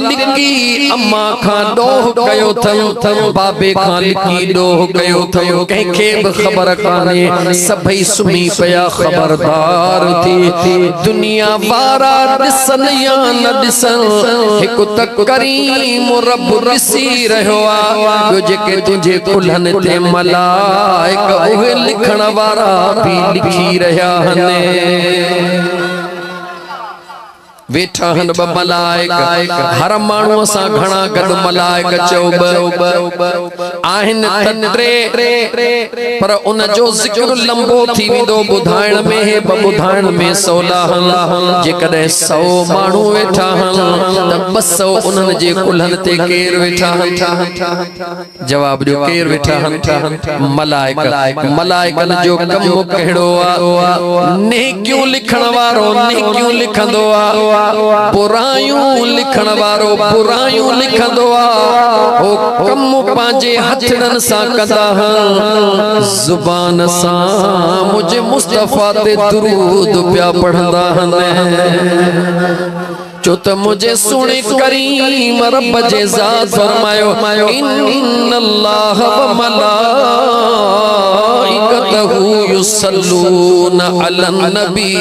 लिकी अम्मा खां डोह कयो थम बाबे खां लिकी डोह कयो थम कंहिंखे बि ख़बर कान्हे सभई सुम्ही पिया ख़बरदार थी दुनिया वारा ॾिसन या न ॾिसन हिकु त करीम रब ॾिसी रहियो आहे ॿियो जेके तुंहिंजे कुल्हनि ते मलाइक उहे लिखण वारा बि लिखी रहिया आहिनि वेठा हन ब मलाइक हर माण्हू सां घणा गॾु मलाइक चओ आहिन टे पर उन जो ज़िक्र लंबो थी वेंदो ॿुधाइण में हे ॿुधाइण में सवला जेकॾहिं 100 माण्हू वेठा हन त 200 उन्हनि जे कुल्हनि ते केर वेठा हन जवाब ॾियो केर वेठा हन मलाइक मलाइकनि जो कमु कहिड़ो आहे नेकियूं लिखण वारो नेकियूं लिखंदो आहे बुरायूं लिखण वारो बुरायूं लिखंदो आहे ओ कमु पंहिंजे हथड़नि सां कंदा आहिनि ज़ुबान सां मुझे मुस्तफ़ा ते दुरूद पिया पढ़ंदा आहिनि जो त मुझे सुने करीम रब जे ज़ात फरमायो इन्नल्लाह व मलाइकतहु युसल्लूना अलन नबी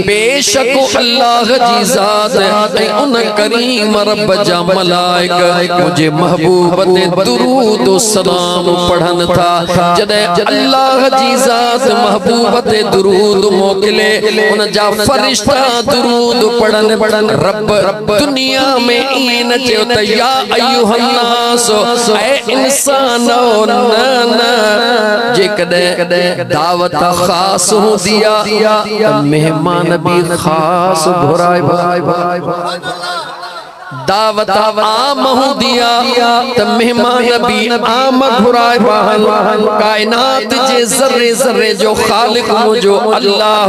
बेशक अल्लाह जी ज़ात ऐं उन करीम रब जा मलाइक मुझे महबूब ते दुरूद व सलाम पढ़न था जॾहिं अल्लाह जी ज़ात महबूब ते दुरूद मोकिले उन जा फरिश्ता दुरूद पढ़न रब दुनिया में इन चयो त या अय्युहन्नास ऐ इंसानो न न जेकॾहिं दावत ख़ास हूंदी आहे मेहमान भी ख़ास घुराइबा दावत आम हूंदी आहे त मेहमान भी आम घुराइबा कायनात जे ज़र्रे ज़र्रे जो ख़ालिक मुझो अल्लाह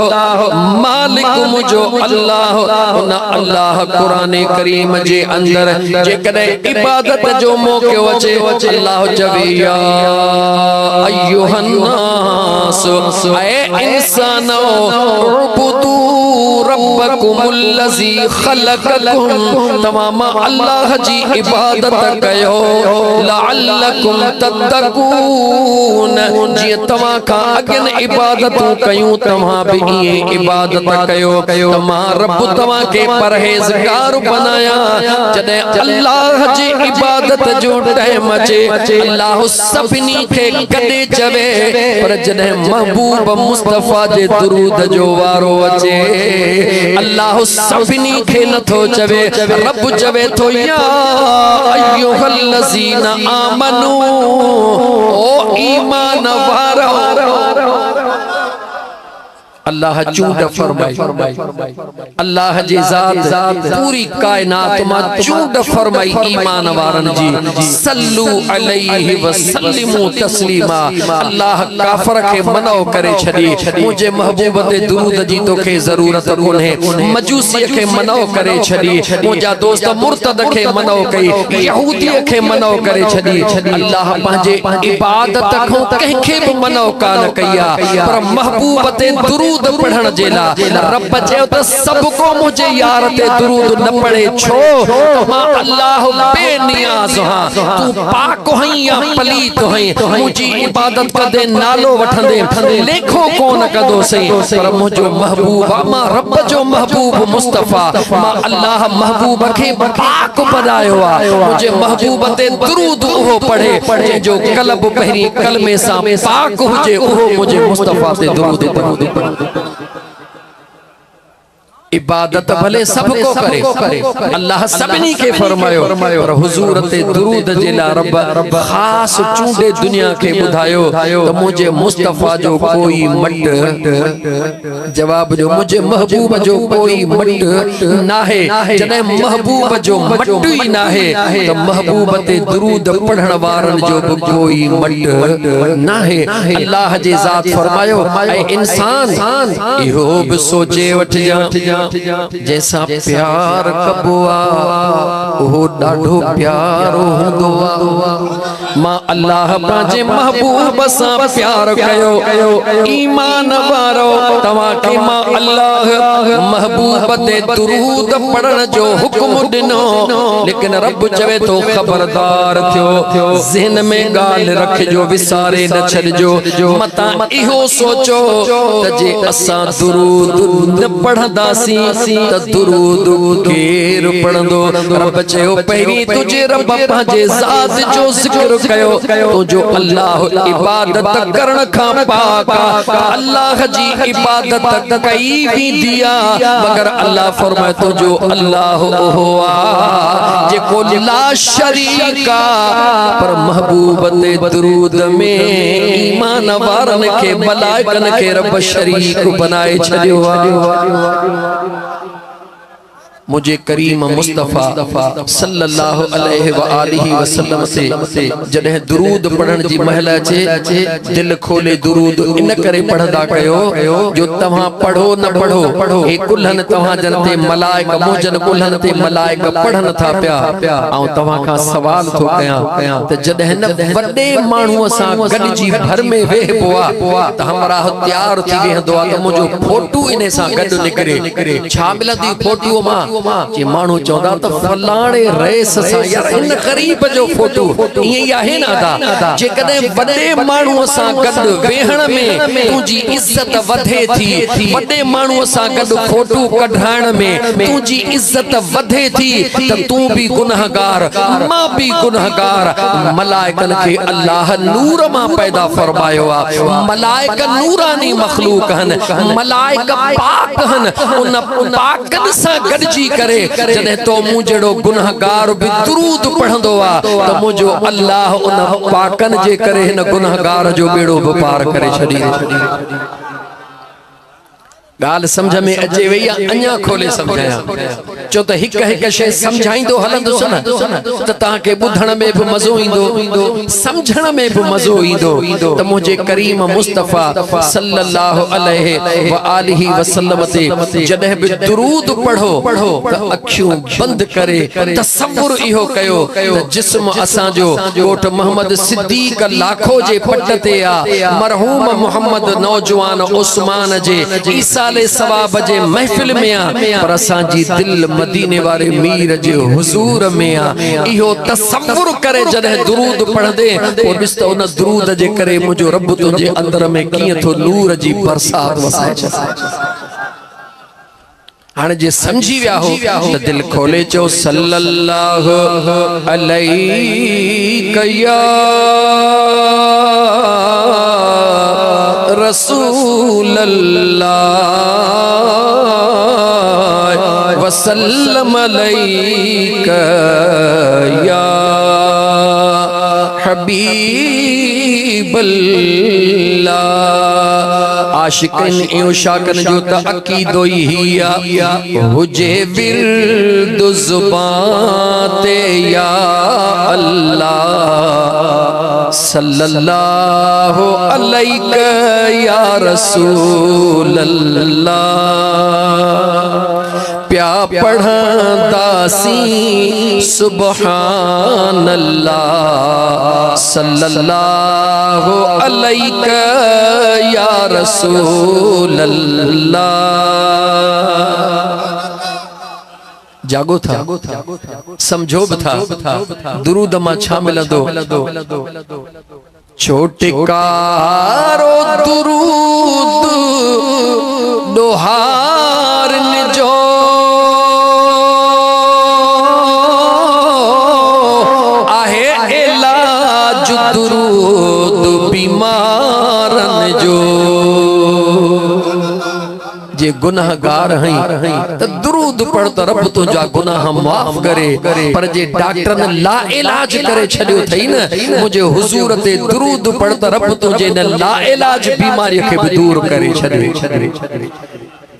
मालिक मुझो अल्लाह उन अल्लाह कुरान करीम जे अंदर जेकॾहिं इबादत जो मौक़ो अचे अल्लाह चवे या अय्युहन्नास ऐ इंसानो उबुदू रब्बकुमुल्लज़ी ख़लक़कुम तमाम अल्लाह जी इबादत कयो लअल्लकुम तत्तकून जी तमा का अगन इबादतूं कयूं तमा भी ये इबादत कयो तमा रब तमा के परहेज़गार बनाया जदे अल्लाह जी इबादत जो टाइम अचे अल्लाह सभिनी के कदे चवे पर जदे महबूब मुस्तफा जे दुरूद जो वारो अचे अल्लाह सभिनी के नथो चवे रब चवे तो या अय्युहल्लज़ीना आमनू ओ ईमान वारो अल्लाह चूंड फरमाई अल्लाह जी ज़ात पूरी कायनात मा चूंड फरमाई ईमान वारन जी सल्लू अलैहि व सल्लिमू तस्लीमा अल्लाह काफर के मनो करे छडी मुझे महबूब ते दुरूद जी तोखे जरूरत कोन्हे मजूसी के मनो करे छडी मुझा दोस्त मुर्तद के मनो कई यहूदी के मनो करे छडी अल्लाह पांजे इबादत को कहीं भी मनो कान कया पर महबूब ते दुरूद पढ़न जेला रब चयो त सबको मुझे यार ते दुरूद न पढ़े छो मां अल्लाह बेनियाज हां तू पाक हई या पलीत हई मुझी इबादत कदे नालो वठंदे लेखो कोन कदो सही पर मुझो महबूब मां रब जो महबूब मुस्तफा मां अल्लाह महबूब के पाक बनायो आ मुझे महबूब ते दुरूद उहो पढ़े जो कल्ब पहिरी कलमे सा पाक हुजे उहो मुझे मुस्तफा ते दुरूद इबादत भले सबको करे अल्लाह सबनी के फरमायो और हुजूर ते दुरूद जेला रब खास चूंडे दुनिया के बुधायो तो मुझे मुस्तफा जो कोई मट जवाब जो मुझे महबूब जो कोई मट ना है जने महबूब जो मट ही ना है तो महबूब ते दुरूद पढ़न वारन जो कोई मट ना है अल्लाह जी जात फरमायो ऐ इंसान इहो भी सोचे वठ जा जैसा प्यार कबुआ वो डाढो प्यार हुंदो मां अल्लाह पांजे महबूब सा प्यार कयो ईमान वारो तवा के मां अल्लाह महबूब ते दुरूद पढ़न जो हुक्म दिनो लेकिन रब चवे तो खबरदार थियो ज़हन में गाल रख जो विसारे न छड़जो मता इहो सोचो त जे असा दुरूद न पढ़ंदासी त दुरूद केर पढ़ंदो रब चयो पहिरी तुझे रब पंहिंजे ज़ात जो ज़िक्र कयो तो जो अल्लाह इबादत करण खां पाक अल्लाह जी इबादत कई भी दिया मगर अल्लाह फरमाए तो जो अल्लाह ओहो आ जेको ला शरीका पर महबूब ते दुरूद में ईमान वारन के मलाइकन के रब शरीक बनाए छड़ियो मुझे करीम मुस्तफा सल्लल्लाहु अलैहि व आलिहि वसल्लम से जडे दुरूद पढ़न जी महल अचे दिल खोले दुरूद इन करे पढ़दा कयो जो तव्हां पढ़ो न पढ़ो ए कुल्हन तव्हां जनते मलाइक मोजन कुल्हन ते मलाइक पढ़न था पिया ऐं तव्हां का सवाल थो कया त जडे न वडे माण्हू सा गडजी भर में वेहबो आ त हमरा तैयार थी वेंदो आ त मुजो फोटो इने सा गड निकरे छा मिलंदी फोटो मां जे मानू चौदा तो फलाणे रेस सा यार इन गरीब जो फोटो ये आहे ना दा जे कदे वडे मानू सा गड वेहण में तुजी इज्जत वधे थी वडे मानू सा गड फोटो कढाण में तुजी इज्जत वधे थी त तू भी गुनाहगार मां भी गुनाहगार मलाइकन के अल्लाह नूर मां पैदा फरमायो आ मलाइक नूरानी मखलूक हन मलाइक पाक हन उन पाकन सा गडजी करे जदे तो मु जड़ो गुनाहगार भी दुरूद पढ़ंदो आ त मुजो अल्लाह उन पाकन जे करे न गुनाहगार जो बेड़ो व्यापार करे छडी गाल समझ में अचे वई अन्या खोले समझाया चो त हिक हिक शे समझाइंदो हलंदो सुन त ताके बुधण में भी मजो इंदो समझण में भी मजो इंदो त मुझे करीम मुस्तफा सल्लल्लाहु अलैहि व आलिहि वसल्लम ते जदे भी दुरूद पढ़ो त अखियों बंद करे तसव्वुर इहो कयो त जिस्म असा जो कोट मोहम्मद सिद्दीक लाखो जे पट ते आ मरहूम मोहम्मद नौजवान उस्मान जे ईसा सवाब जे महफिल में आ पर असा जी दिल मदीने वाले मीर जे हुजूर में आ इहो तसव्वुर करे जदे दुरूद पढ़दे और बिस्त उन दुरूद जे करे मुजो रब तुझे अंदर में किए तो नूर जी बरसात वसाए हाने जे समझी व्या हो तो दिल खोले चो सल्लल्लाहु अलैहि या रसूल अल्लाह वसल्लम अलैका या हबीब अल्लाह आशिकन ए शाकन जो त अकीदो हिया हुजे विरद जुबान ते या अल्लाह सल्लल्लाहु अलैका या रसूल अल्लाह प्या पढ़दासी सुबहान अल्लाह सल्लल्लाहु अलैका या रसूल अल्लाह जागो था समझो था दुरूद मा छा मिलंदो छोटे कारो दुरूद दोहार जो आहे इलाज दुरूद बीमारन जो जे गुनाहगार हैं तो दुरूद पढ़ तो रब तुझा गुनाह माफ करे पर जे डॉक्टर ने ला इलाज करे छड़ियो थई न मुझे हुजूर ते दुरूद पढ़ तो रब तुझे न ला इलाज बीमारी के भी दूर करे छड़े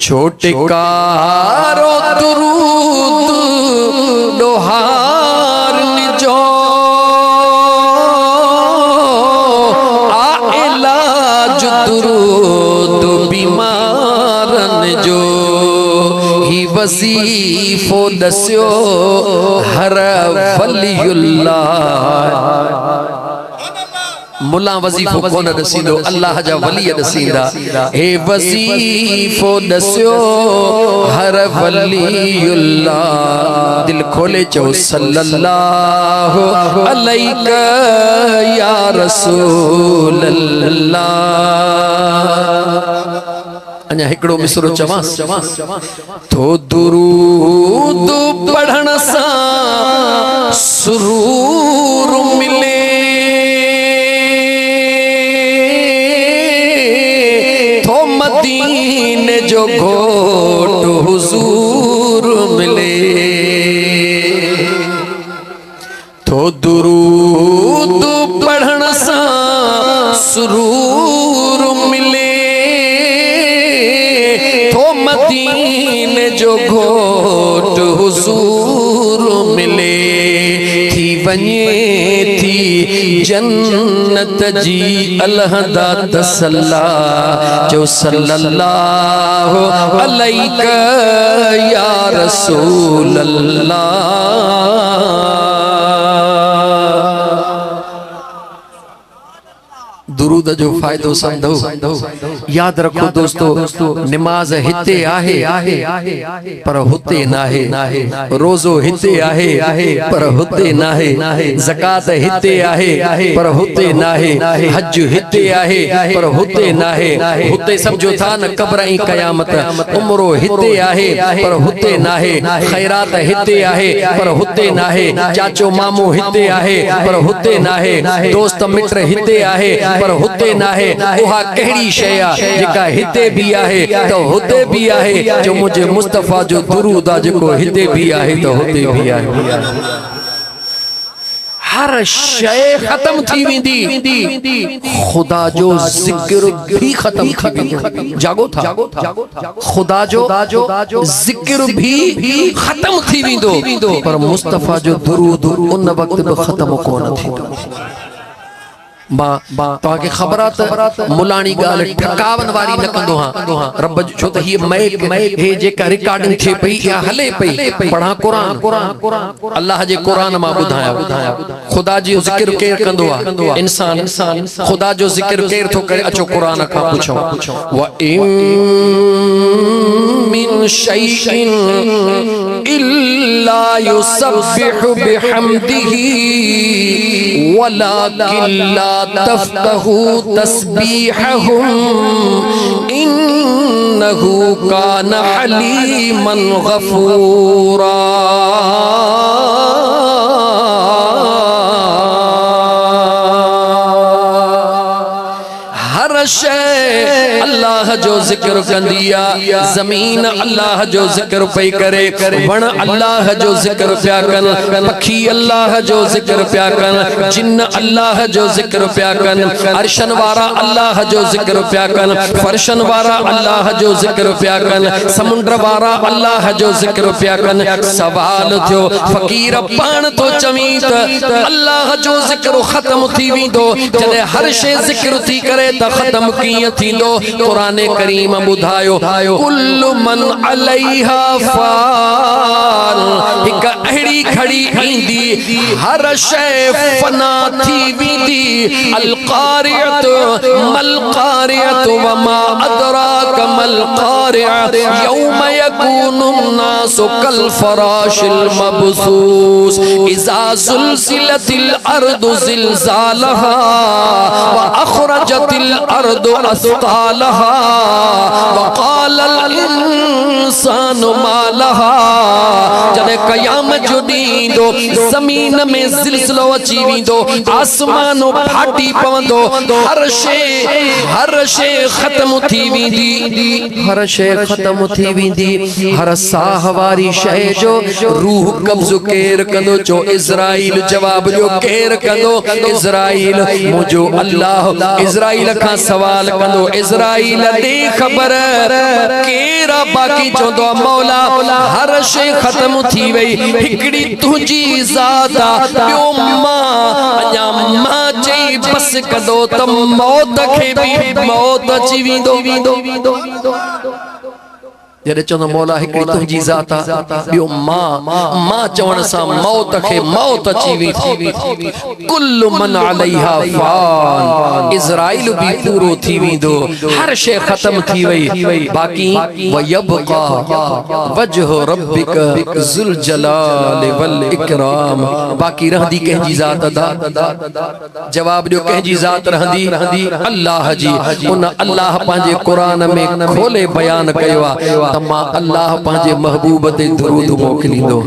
छोटे कारो दुरूद दोहार जो आ इलाज दुरूद बीमार जो ही वजीफो दस्यो हर वलियुल्लाह। मुला वजीफो कोन दसींदो, अल्लाह जा वली दसींदा। हे वजीफो दस्यो हर वलियुल्लाह। दिल खोले चो सल्लल्लाहु अलैका या रसूलल्लाह। अञा हिकड़ो मिसरो चवांस तो दुरूद पढ़ण सां सुरूर मिले, मदीने जो घोट हुजूर मिले। तो दुरूद पढ़ण सां सुरूर मिले, तो मदीने जो घोट हुजूर मिले। थी वञे थी जन्नत जी अलहदा तसल्ला, जो सल्लल्लाहु अलैका या रसूलल्लाह। दुरूद जो फायदो समझो, याद रखो दोस्तों, नमाज हिते आहे पर हुते नाहे, रोज़ो हिते आहे पर हुते नाहे, ज़कात हिते आहे पर हुते नाहे, हज हिते आहे पर हुते नाहे। हुते समझो था न कब्र ऐं क़यामत। उम्रो हिते आहे पर हुते नाहे, खैरात हिते आहे पर हुते नाहे, चाचो मामो हिते आहे पर हुते नाहे, दोस्त मित्र हिते आहे पर हुते नाहे। उहा कहिड़ी शइ आहे जेका हिते भी आहे तो हुते भी आहे, जो मुझे मुस्तफा जो दुरूद आहे जेको हिते भी आहे तो हुते भी आहे। हर शइ खत्म थी वेंदी, खुदा जो जिक्र भी खत्म थी वेंदो। जागो था, खुदा जो जिक्र भी खत्म थी वेंदो, पर मुस्तफा जो दुरूद उन वक्त भी खत्म कोन थींदो। तव्हांखे ख़बर आहे मुलाणी ॻाल्हि ठकावन वारी न कंदो हां रब, छो त हीअ महक हे जेका रिकॉर्डिंग थिए पई या हले पई। पढ़ा क़ुरान, अल्लाह जे क़ुरान मां ॿुधाया ख़ुदा जो ज़िक्र केर कंदो आहे। इंसान ख़ुदा जो ज़िक्र केर थो करे, अचो क़ुरान खां पुछो। व इन मिन शैइन इल्ला युसब्बिहु बिहम्दिही वलाकिन ला तफ्तहू तस्बीहहुम इन्नहु कान हलीमन गफूरा। हर शइ अल्लाह जो जिक्र कंदिया, जमीन अल्लाह जो जिक्र पई करे, वण अल्लाह जो जिक्र पिया कन, पखी अल्लाह जो जिक्र पिया कन, जिन्न अल्लाह जो जिक्र पिया कन, अर्शन वारा अल्लाह जो जिक्र पिया कन, फर्शन वारा अल्लाह जो जिक्र पिया कन, समुंड वारा अल्लाह जो जिक्र पिया कन। सवाल थियो फकीर पाण तो चवी त अल्लाह जो जिक्र खत्म थी वेंदो, जॾहिं हर शइ जिक्र थी करे त खत्म कीअं थींदो? क़ुरान करीम ॿुधायो कुल्लु मन अलैहा फ़ान, हिक अहिड़ी खड़ी ईंदी हर शइ फना थी वेंदी। अल क़ारिअत मल क़ारिअत व मा अदराक मल क़ारिअत यौम यकूनु नासु कल फराशिल मबसूस इज़ा ज़ुलज़िलतिल अर्दु ज़िलज़ालहा व अख़रजतिल अर्दु अस्क़ालहा व क़ालल इंसानु मा लहा। जॾहिं क़यामत जो ॾींदो ज़मीन में ज़िलज़िलो अची वेंदो, आसमान फाटी पवंदो, हर शइ ख़त्म थी वेंदी, हर शइ ख़त्म थी वेंदी। हर साह वारी शइ जो रूह कब्ज़ो केर कंदो? चो इज़राइल जवाब ॾियो केर कंदो? इज़राइल मुंहिंजो अल्लाह। इज़राइल खां सवाल कंदो, इज़राइल ॾे ख़बर केर बाक़ी चवंदो मौला हर शइ ख़त्म थी वई, हिकिड़ी तुंहिंजी ज़ात आहे, ॿियो मां अञा मां चई बस कंदो त मौत खे बि मौत अची वेंदो। जॾहिं चवंदो मौला हिकिड़ी तुंहिंजी ज़ात आहे, ॿियो मां चवण सां मौत खे मौत अची वेंदी। कुल्लु मन अलैहा फ़ान, इज़राइल भी पूरो थी वेंदो, हर शइ ख़त्म थी वई, बाक़ी वयबका वजहु रब्बिक ज़ुल जलाल वल इकराम, बाक़ी रहंदी कंहिंजी ज़ात अदा। जवाब ॾियो कंहिंजी ज़ात रहंदी अल्लाह जी। उन अल्लाह पंहिंजे क़ुरान में खोले बयान कयो आहे त मां अल्लाह पंहिंजे महबूब ते दुरूद मोकिलींदो।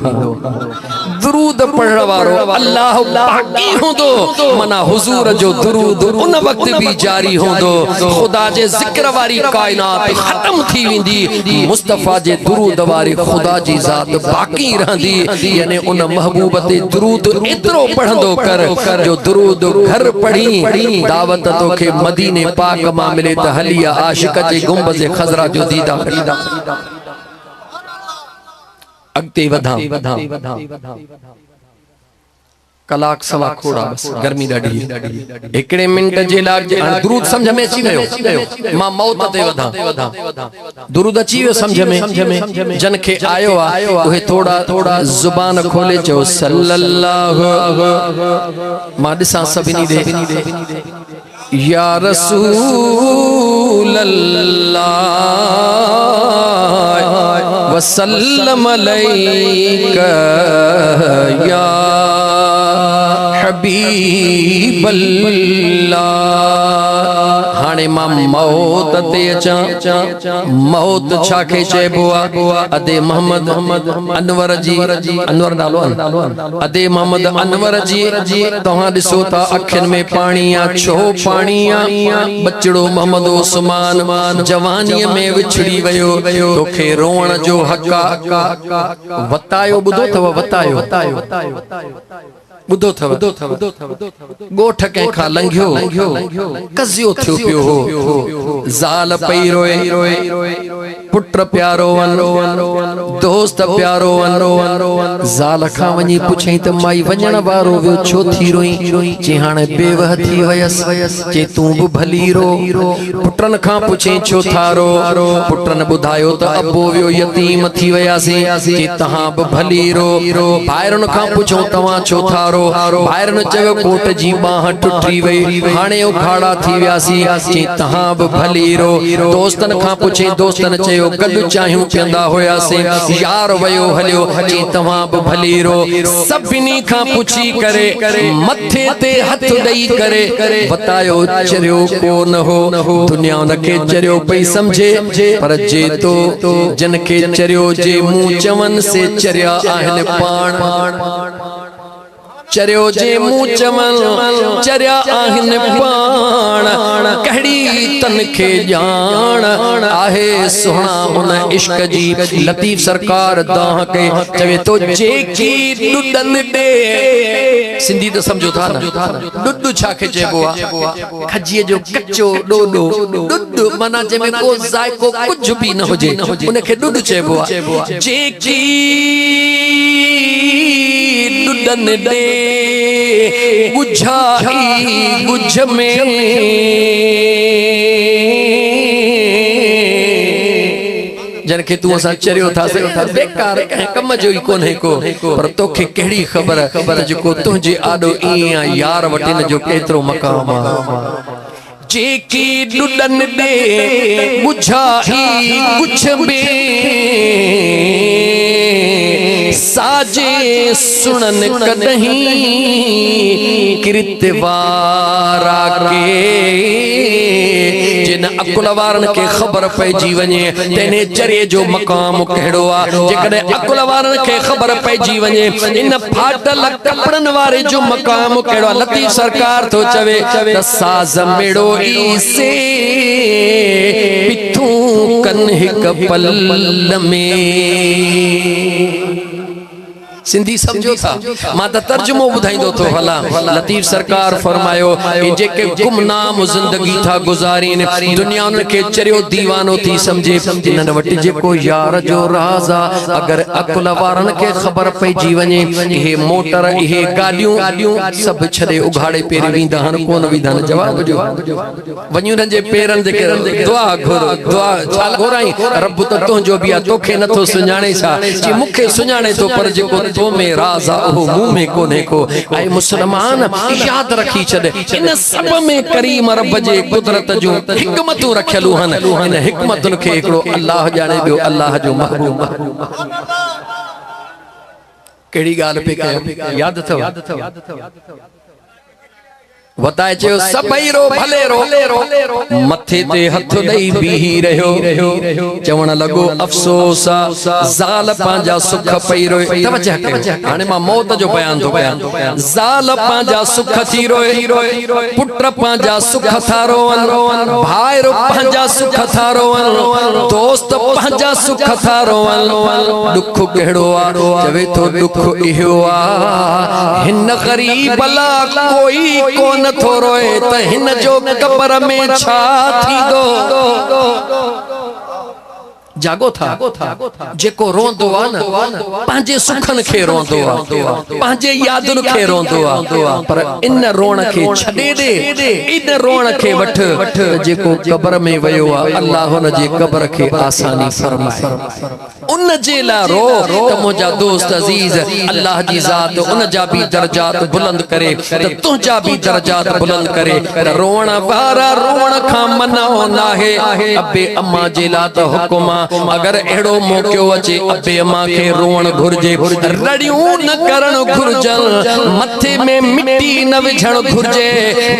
दुरूद पढ़ण वारो अल्लाह बाक़ी हूंदो, माना हुजूर जो दुरूद उन वक्त भी जारी होंदो। खुदा जे जिक्र वारी कायनात खत्म थी वेंदी, मुस्तफा जे दुरूद वारी खुदा जी ज़ात बाक़ी रहंदी। यानी उन महबूब ते दुरूद एतिरो पढ़ंदो कर जो दुरूद घर पढ़ी दावत तोखे मदीने पाक मां मिले त हलिया आशिक जे गुंबज़ खज़रा जो दीदार। अॻिते वधां कलाक सवा खोड़ा, गर्मी ॾाढी, हिकिड़े मिंट जे लाइ दुरूद समझ में अची वियो। मां मौत ते वधां, दुरूद अची वियो समझ में। जन खे आयो आहे उहे थोड़ा ज़ुबान खोले चओ सल्लल्लाहु, मां ॾिसां सभिनी ॾे या रसूल अल्लाह वसल्लम अलैका या हबीब अल्लाह। हाणे मां मौत ते अचां। मौत छा खे चइबो आहे? अदे मोहम्मद अनवर जी, अनवर नालो अदे मोहम्मद अनवर जी तव्हां ॾिसो था अखियुनि में पाणी आहे। छो पाणी आहे? बचड़ो मोहम्मद उस्मान जवानीअ में विछड़ी वियो, तोखे रोअण जो हक़ आहे। वतायो ॿुधो अथव? वतायो ॿुधो अथव? ॻोठ कंहिंखां लंघियो, कज़ियो थियो पियो हो, ज़ाल पई रोए, पुट प्यारो वन, दोस्त प्यारो वन। ज़ाल खां वञी पुछई त माई वञण वारो वियो छो थी रोई? चई हाणे बेवह थी वयसि। चई तूं बि भली रो। पुटनि खां पुछई छो था रो? पुटनि ॿुधायो त अबो वियो यतीम थी वियासीं। चई तव्हां बि भली रो। भाइरुनि खां पुछो तव्हां छो था रो? भाइरुनि चयो कोट जी बाह टुटी वई, हाणे उखाड़ा थी वियासीं। चई तव्हां बि भली रो। दोस्तनि खां पुछई, दोस्तनि चयो गॾु चांहियूं पीअंदा हुयासीं, यार वयो हलियो। चई तव्हां बि भली रो। सभिनी खां पुछी करे मथे ते हथ ॾेई करे बतायो चरियो कोन हो। दुनिया उनखे चरियो पई समझे, पर जे तो जिन खे चरियो जे मुंह चवनि से चरिया आहिनि पाण। चरियो जे मुंह चवनि चरिया आहिनि पाण। कहिड़ी तन खे ॼाण आहे सुहिणा हुन इश्क जी। लतीफ़ सरकार दाह के चवे तो जेकी ॾुॾनि ॾे। सिंधी त सम्झो था न? ॾुॾ छा खे चइबो आहे? खजीअ जो कचो ॾोॾो। ॾुॾ माना जंहिंमें को ज़ाइको कुझु बि न हुजे, उनखे ॾुॾ चइबो आहे। जेकी ॾुॾनि ॾे ॻुझाई ॻुझ में, जन खे तूं असां चरियो था बेकार कंहिं कम जो ई कोन्हे को। पर तोखे कहिड़ी ख़बर जेको तुंहिंजे आॾो ईअं आहे, यार वटि हिन जो केतिरो मक़ाम आहे। जेकी ॾुॾनि ॾे ॻुझाई ॻुझ में, साजे सुणन कदहीं किरतवारा के। जिन अकुल वारनि खे ख़बर पइजी वञे तेने चरे जो मक़ाम कहिड़ो आहे। जेकॾहिं अकुल वारनि खे ख़बर पइजी वञे इन फाटल कपड़नि वारे जो मक़ाम कहिड़ो आहे। लतीफ़ सरकार थो चवे त साज़ मेड़ो ई से पिथूं कन हिक पल में। सिंधी समझो था मां त तर्जुमो बुधाइंदो तो हला लतीफ सरकार फरमायो जेके गुमनाम जिंदगी था गुजारीन दुनिया उनके चरियो दीवानो थी समझे इनन वट जेको यार जो राज अगर अकुल वारन के खबर पे जीवने ये मोटर ये गाड़ियों सब छड़े उघाड़े पेर विंदा हन कोन विधान जवाब जो वन्यू जे पेरन जे के दुआ घुर दुआ छाल घुराई रब तो तुंजो बिया तोखे नथो सुञाणे छा जी मुखे सुञाणे तो पर जेको तो में राज ओ मुंह में कोने को ऐ मुसलमान याद रखी छड़े इन सब में करीम रब जे कुदरत जो हिकमतू रखलू हन इन हिकमतन के एकड़ो अल्लाह जाने बियो अल्लाह जो महबूब केड़ी गाल पे कयो याद थव बताए जो सबई रो भले रो मथे ते हथ दई बीही रहो चवण लगो अफसोस ज़ाल पांजा सुख पई रोए तवज्जो कयो हाने मां मौत जो बयान तो बयान ज़ाल पांजा सुख थी रोए पुत्र पांजा सुख था रोवन भाईरो पांजा सुख था रोवन दोस्त पांजा सुख था रोवन दुख केड़ो आ चवे तो दुख इहो आ हिन गरीब ला कोई कोन थो रोए त हिन जो कब्र में छा थींदो जागो था जेको रोंदो आ न पांजे सुखन के रोंदो आ पांजे यादुन के रोंदो आ पर इन रोण के छडे दे इन रोण के वठ जेको कब्र में वयो आ अल्लाह उन जे कब्र के आसानी फरमाए उन जे ला रो त मुजा दोस्त अजीज अल्लाह जी जात उन जा भी दर्जात बुलंद करे त तुजा भी दर्जात बुलंद करे रोण वारा रोण खा मनाओ नाहे अबे अम्मा जे ला त हुकुम अगर एड़ो मौको अचे अबे अम्मा के रोण घुरजे रड़ियूं न करण घुरजन मथे में मिट्टी न विझण घुरजे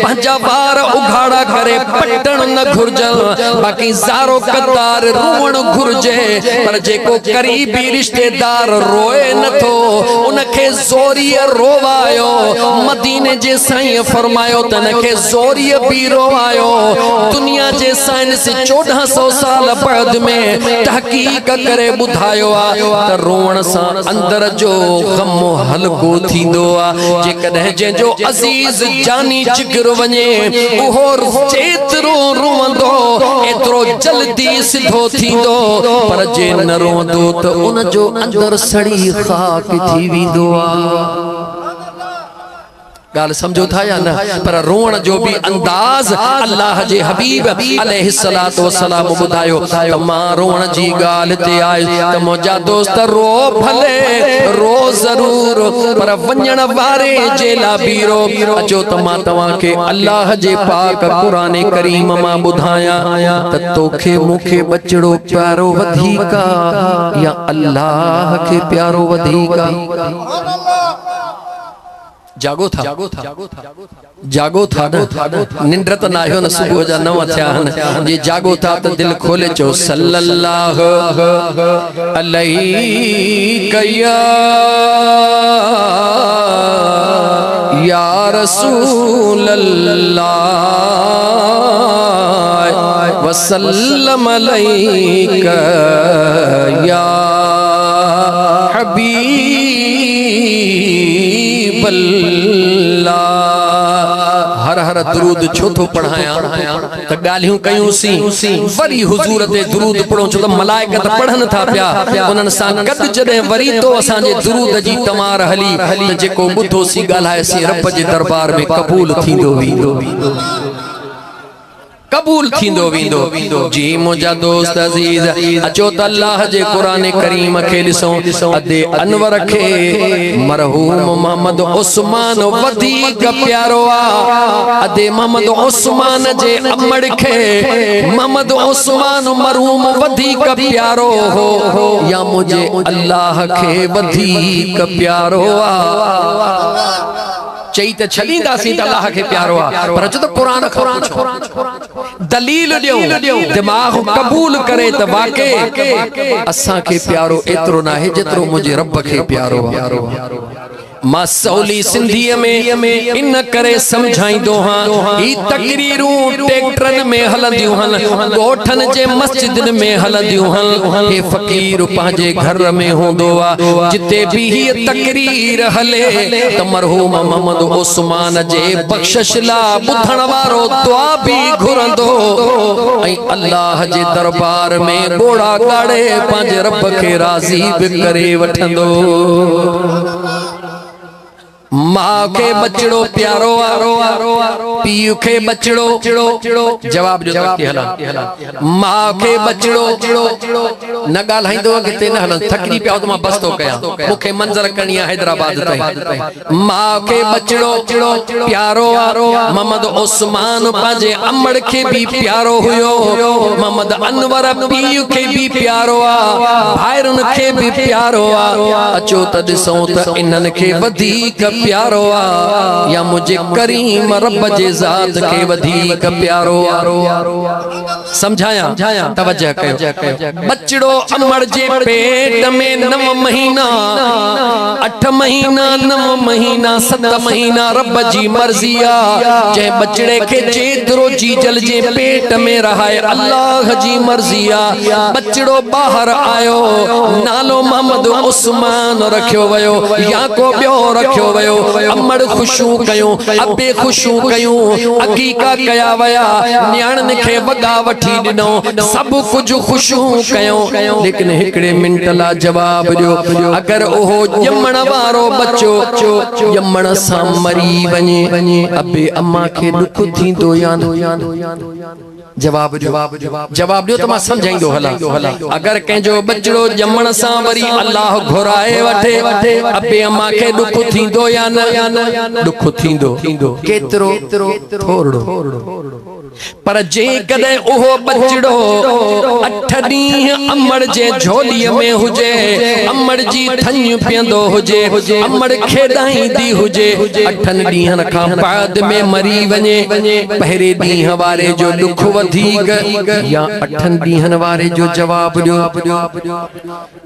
पंजा बार उघाड़ा करे पटण न घुरजन बाकी ज़ारो कतार रोण घुरजे पर जेको करीबी रिश्तेदार रोए न तो उनके ज़ोरिय रोवायो मदीने जे साईं फरमायो तनके ज़ोरिय भी रोवायो दुनिया जे साइंस 1400 साल बाद में तहकीक करे बुधायो आ त रोण सा अंदर जो गम हलको थींदो आ जे कदे जे जो अजीज जानी जिगर वने ओहो चेतरो रोंदो एतरो जल्दी सिधो थींदो पर जे न रोंदो त उन जो अंदर सड़ी खाक थी विंदो आ गाल समझो था या ना पर रोण जो भी अंदाज अल्लाह जे हबीब अलैहिस्सलातु वस्सलाम बुधायो त मां रोण जी गाल ते आए त मुजा दोस्त रो भले रो जरूर पर वणन वारे जे ला बीरो अचो त मां तवा के अल्लाह जे पाक कुरान करीम मां बुधाया त तोखे मुखे बचड़ो प्यारो वधीका या अल्लाह के प्यारो वधीका जागो था न निंद्रत ना हो न सुबह जा 9 थिया हन ये जागो था तो दिल खोले चो सल्लल्लाहु अलैहि या रसूल अल्लाह वसल्लम अलैका या हबीब हर हर दुरूद छोथो पढ़ाया त गालियों कयूं सी वरी हुजूर ते दुरूद पढ़ो छो त मलाइकत पढ़न था पिया उनन सा गद जदे वरी तो असा जे दुरूद जी तमार हली त जेको बुधो सी गालाए सी रब जे दरबार में कबूल थींदो कबूल थींदो विंदो जी मुजा दोस्त अजीज अचो त अल्लाह जे कुरान करीम के ॾिसो अदे अनवर के मरहूम मोहम्मद उस्मान वधीक प्यारो आ अदे मोहम्मद उस्मान जे अमड़ के मोहम्मद उस्मान मरहूम वधीक प्यारो हो या मुझे अल्लाह के वधीक प्यारो आ चई त छलींदा सी त अल्लाह के प्यारो आ पर अचो त कुरान दलील दियो दिमाग कबूल करे त वाकई असा के प्यारो एतरो ना है जेतरो मुझे रब के प्यारो मां सौली सिंधीअ में इन करे समझाईंदो हां ई तकरीरूं ट्रैक्टरन में हलंदियूं हन गोठन जे मस्जिदन में हलंदियूं हन हे फकीर पंहिंजे घर में हूंदो आ जिते भी ही तकरीर हले त मरहूम मोहम्मद उस्मान जे बख्शिश ला बुधण वारो दुआ भी घुरंदो ऐं अल्लाह जे दरबार में बोड़ा गाड़े पंहिंजे रब खे राज़ी भी करे वठंदो। मां के बचड़ो प्यारो पीउ के बचड़ो जवाब जो तक हला मां के बचड़ो न गाल्हाइंदो अॻिते न हलन थकजी पिया तो मां बस तो कया मूंखे मंज़र करणी आहे हैदराबाद ताईं। मां के बचड़ो प्यारो मोहम्मद उस्मान पंहिंजे अमड़ के भी प्यारो हुयो मोहम्मद अनवर पीउ के भी प्यारो भाइरन के भी प्यारो अचो त ॾिसूं त इन्हनि खे वधीक प्यारो या मुझे करीम रब जे ज़ात के वधीक प्यारो समझाया तवज्जो कयो। बचड़ो अमड़ जे पेट में 9 महीना 8 महीना 9 महीना 7 महीना रब जी मर्जी आ जे बचड़े के जेतिरो जी जल जे पेट में रहाए अल्लाह जी मर्जी आ। बचड़ो बाहर आयो नालो मोहम्मद उस्मान रखियो वयो या को ॿियो रखियो वयो अमड़ खुशू कयूं अबे खुशू कयूं अकीका कया वया न्याणन खे वगा वठी ॾिनो सब कुछ खुशू कयूं लेकिन हिकड़े मिनट ला जवाब दियो अगर ओहो ॼमण वारो बच्चो ॼमण सां मरी वञे अबे अम्मा खे दुख थींदो या जवाब दियो तो मां समझाईंदो हला अगर कंहिंजो बचड़ो ॼमण सां वरी अल्लाह घुराए वठे अबे अम्मा खे दुख थींदो या न दुख थींदो केतिरो थोड़ो पर जे कदे ओहो बचड़ो 8 ॾींहं अमड़ जे झोलीअ में हुजे अमड़ जी थञ पियंदो हुजे अमड़ खेॾाईंदी हुजे 8 ॾींहंनि खां बाद में मरी वञे पहिरे ॾींहं वारे जो दुख वधीक या 8 ॾींहंनि वारे जो जवाब ॾियो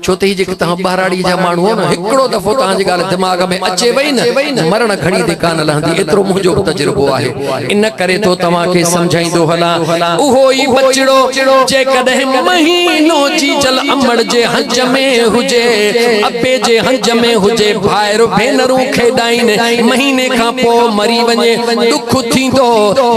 छो त ही जेके तव्हां ॿाराड़ी जा माण्हू हो न हिकिड़ो दफ़ो तव्हांजी ॻाल्हि दिमाग़ में अचे वई न मरण घड़ी ते कान लहंदी एतिरो मुंहिंजो तजुर्बो आहे इन करे तो तव्हांखे समझाईंदो हला उहो ई बचड़ो जे कॾहिं महीनो जी जल अमड़ जे हंज में हुजे अबे जे हंज में हुजे भाइर भेनरूं खेॾाइन महीने खां पोइ मरी वञे दुख थींदो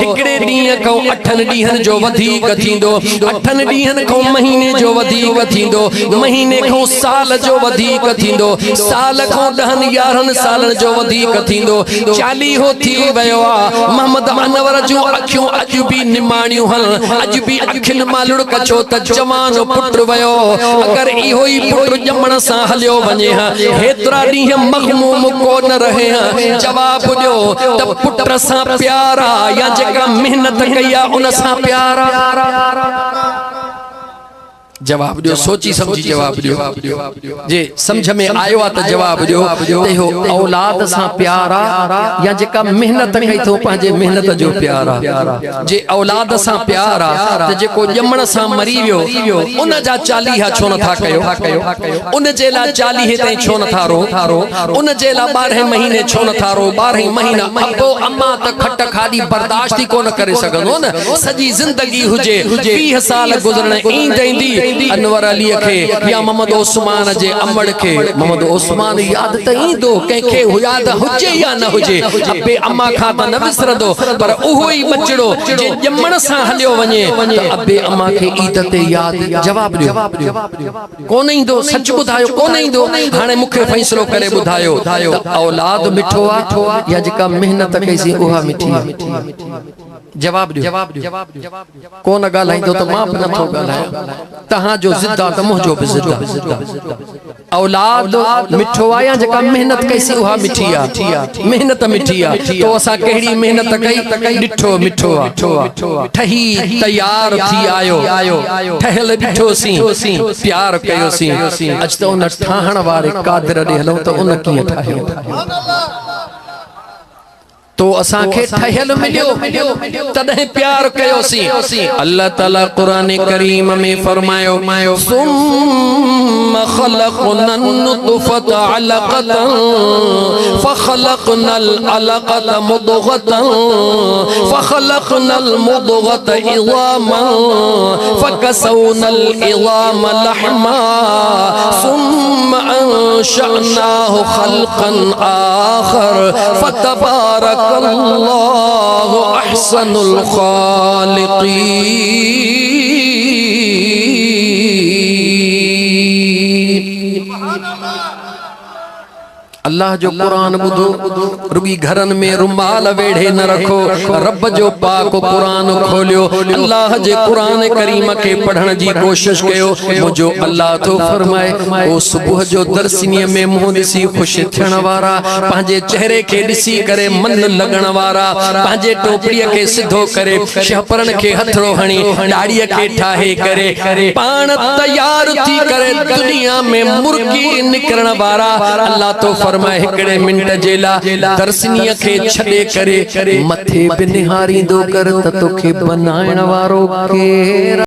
हिकिड़े ॾींहं खां 8 ॾींहंनि जो वधीक थींदो 8 ॾींहंनि खां महीने जो वधीक थींदो महीने खां साल जो वधीक थींदो साल खां 10-11 सालनि जो वधीक थींदो 40 हो थी वियो आहे मोहम्मद अनवर जूं अखियूं अॼु भी निमाणियूं हल अॼु भी अखियुनि मां लुड़क छो त जवान पुट वयो अगर इहो ई पुट ॼमण सां हलियो वञे हेतिरा ॾींहं मखमूम कोन रहे जवाब ॾियो त पुट सां प्यारा या जेका मेहनत कई आहे उन सां प्यारा जवाब दियो सोची समझी जवाब दियो जे समझ में आयो आ त जवाब दियो ते हो औलाद सां प्यारा या जेका मेहनत कई थो पंहिंजे मेहनत जो प्यारा जे औलाद सां प्यारा त जेको ॼमण सां मरी वियो उन जा 40 छो नथा कयो उन जे ला 40 ताईं छो नथा रो उन जे ला 12 महीने छो नथा रो 12 महीना अबो अम्मा त खट खादी बर्दाश्त ही कोन करे सघंदो न सजी जिंदगी हुजे 20 साल गुजरण ईंदी अनवर अली खे या मोहम्मद उस्मान जे अमड़ के मोहम्मद उस्मान याद त ईंदो कंहिंखे याद हुजे या न हुजे अबे अम्मा खां त न विसरंदो पर उहो ई बचड़ो जे ॼमण सां हलियो वञे त अबे अम्मा खे ईद ते याद जवाब ॾियो कोन ईंदो सच ॿुधायो कोन ईंदो हाणे मूंखे फ़ैसिलो करे ॿुधायो त औलाद मिठो आ या जेका मेहनत कईसीं उहा मिठी जवाब ॾियो कोन ॻाल्हाईंदो त मां बि नथो ॻाल्हायां तहां जो ज़िद्दा त मुंहिंजो बि ज़िद्दा औलाद मिठो आ या जेका मेहनत कईसीं उहा मिठी आ मेहनत मिठी आ तो असां कहिड़ी मेहनत कई ॾिठो मिठो आ ठही तैयार थी आयो ठहियल ॾिठोसीं प्यार कयोसीं अॼु त उन ठाहण वारे कादिर ॾे हलूं त उन कीअं ठाहियो तो असांखे ठहियल मिलियो तॾहिं प्यार कयोसीं। अल्लाह ताला कुरान करीम में फरमायो सुम्मा खलक़नन नुतफ़ता अलक़तन फ़ख़लक़नल अलक़त मुदग़तन फ़ख़लक़नल मुदग़त इज़ामन फ़कसौनल इज़ाम लहमा सुम्मा अंशअनाहु ख़ल्क़न आख़र फ़तबारक अल्लाहु अहसनुल खालिक़ीन। अल्लाह जो कुरान बुधो रुगी घरन में रुमाल वेढ़े न रखो। रब जो पाक कुरान खोलियो। अल्लाह जे कुरान करीम के पढ़न जी कोशिश कयो। मुझो अल्लाह तो फरमाए ओ सुबह जो दर्शनी में मुंह दिसी खुश थियण वारा, पांजे चेहरे के दिसी करे मन लगण वारा, पांजे टोपड़ी के सिधो करे, शहपरन के हथड़ो हणी, दाढ़ी के ठाहे करे, पान तैयार थी करे दुनिया में मुर्गी निकरण वारा। अल्लाह तो फरमाए हिकड़े मिनट जेला दर्शनी के छड़े करे मथे पे निहारी दो कर त तोखे बनाइण वारो केर।